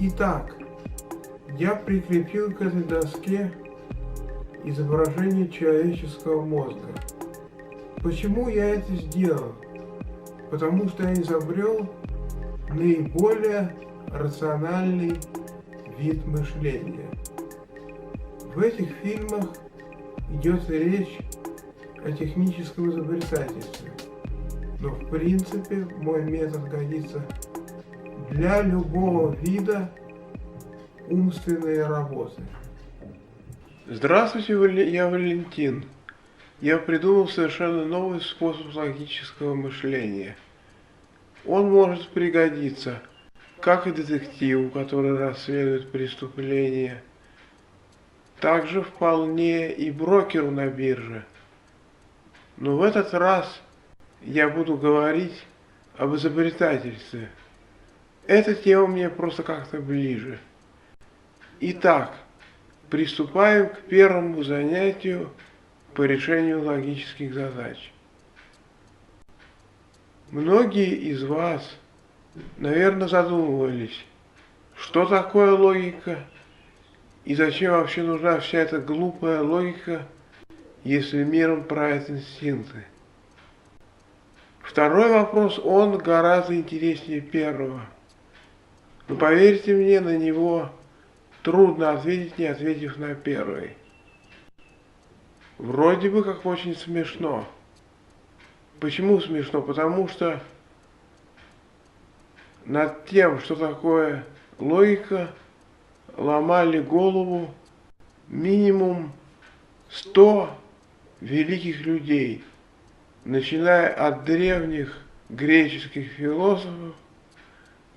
Итак, я прикрепил к этой доске изображение человеческого мозга. Почему я это сделал? Потому что я изобрел наиболее рациональный вид мышления. В этих фильмах идет речь о техническом изобретательстве, но в принципе мой метод годится для любого вида умственной работы. Здравствуйте, я Валентин. Я придумал совершенно новый способ логического мышления. Он может пригодиться как и детективу, который расследует преступления, также вполне и брокеру на бирже. Но в этот раз я буду говорить об изобретательстве. Эта тема мне просто как-то ближе. Итак, приступаем к первому занятию по решению логических задач. Многие из вас, наверное, задумывались, что такое логика и зачем вообще нужна вся эта глупая логика, если миром правят инстинкты. Второй вопрос, он гораздо интереснее первого. Но поверьте мне, на него трудно ответить, не ответив на первый. Вроде бы как очень смешно. Почему смешно? Потому что над тем, что такое логика, ломали голову минимум 100 великих людей, начиная от древних греческих философов,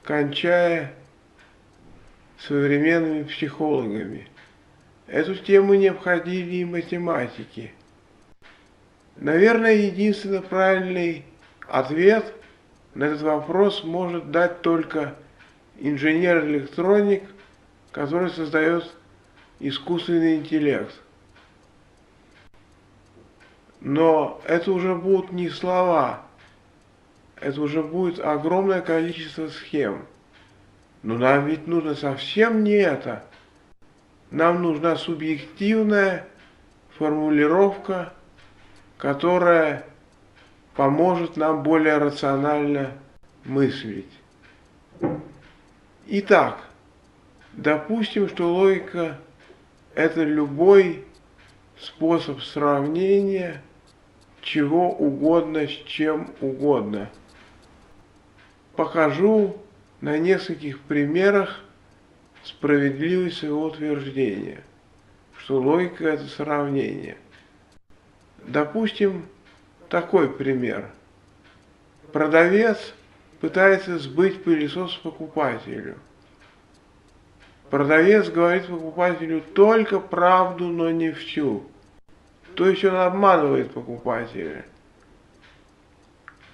кончая современными психологами. Эту тему не обходили и математики. Наверное, единственно правильный ответ на этот вопрос может дать только инженер-электроник, который создает искусственный интеллект. Но это уже будут не слова, это уже будет огромное количество схем. Но нам ведь нужно совсем не это. Нам нужна субъективная формулировка, которая поможет нам более рационально мыслить. Итак, допустим, что логика – это любой способ сравнения чего угодно с чем угодно. Покажу на нескольких примерах справедливость своего утверждения, что логика – это сравнение. Допустим, такой пример. Продавец пытается сбыть пылесос покупателю. Продавец говорит покупателю только правду, но не всю. То есть он обманывает покупателя.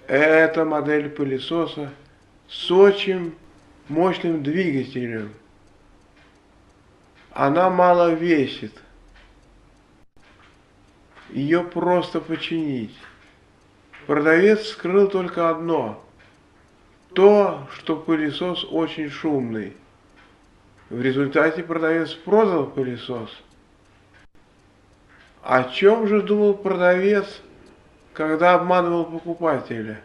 Это модель пылесоса с очень мощным двигателем. Она мало весит. Ее просто починить. Продавец скрыл только одно. То, что пылесос очень шумный. В результате продавец продал пылесос. О чем же думал продавец, когда обманывал покупателя?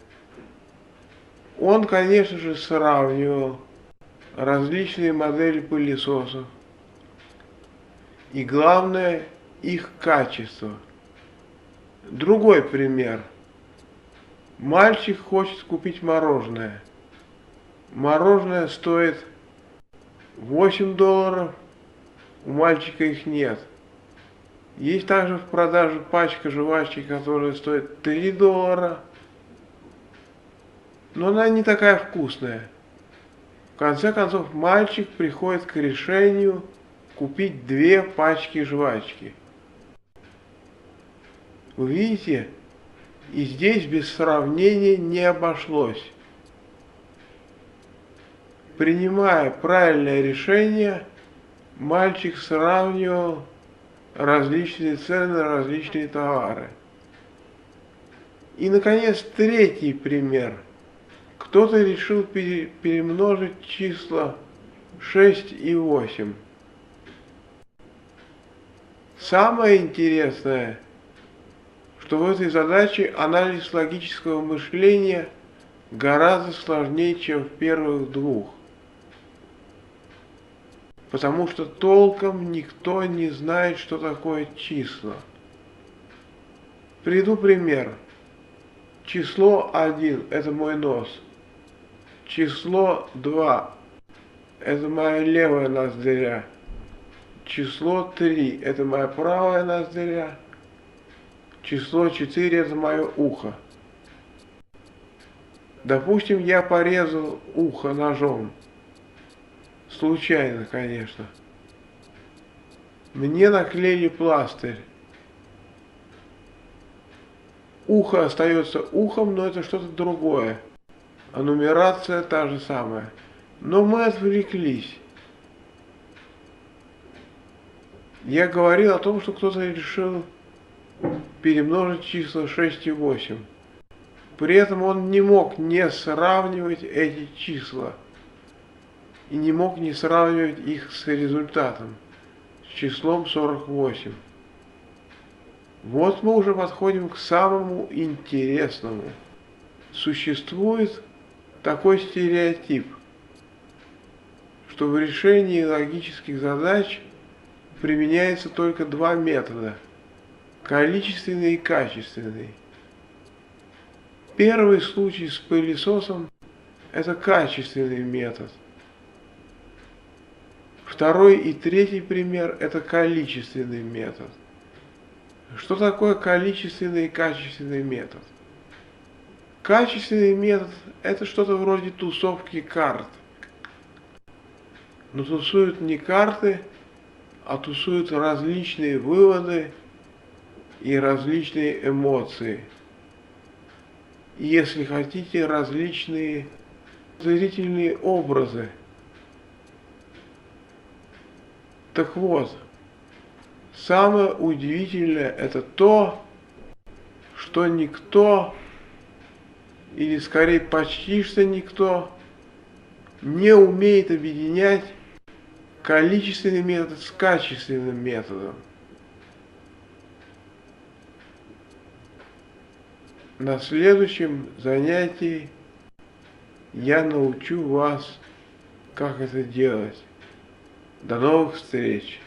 Он, конечно же, сравнивал различные модели пылесосов. И главное, их качество. Другой пример. Мальчик хочет купить мороженое. Мороженое стоит $8, у мальчика их нет. Есть также в продаже пачка жвачки, которая стоит $3, но она не такая вкусная. В конце концов, мальчик приходит к решению купить 2 пачки жвачки. Вы видите, и здесь без сравнения не обошлось. Принимая правильное решение, мальчик сравнивал различные цены на различные товары. И, наконец, третий пример. Кто-то решил перемножить числа 6 и 8. Самое интересное, что в этой задаче анализ логического мышления гораздо сложнее, чем в первых двух. Потому что толком никто не знает, что такое числа. Приведу пример. Число 1 – это мой нос. Число 2 – это моя левая ноздря. Число 3 – это моя правая ноздря. Число 4 – это мое ухо. Допустим, я порезал ухо ножом. Случайно, конечно. Мне наклеили пластырь. Ухо остается ухом, но это что-то другое. А нумерация та же самая. Но мы отвлеклись. Я говорил о том, что кто-то решил перемножить числа 6 и 8. При этом он не мог не сравнивать эти числа. И не мог не сравнивать их с результатом, с числом 48. Вот мы уже подходим к самому интересному. Существует такой стереотип, что в решении логических задач применяется только два метода – количественный и качественный. Первый случай с пылесосом – это качественный метод. Второй и третий пример – это количественный метод. Что такое количественный и качественный метод? Качественный метод – это что-то вроде тусовки карт. Но тусуют не карты, а тусуют различные выводы и различные эмоции. И, если хотите, различные зрительные образы. Так вот, самое удивительное – это то, что никто, или скорее почти что никто, не умеет объединять количественный метод с качественным методом. На следующем занятии я научу вас, как это делать. До новых встреч!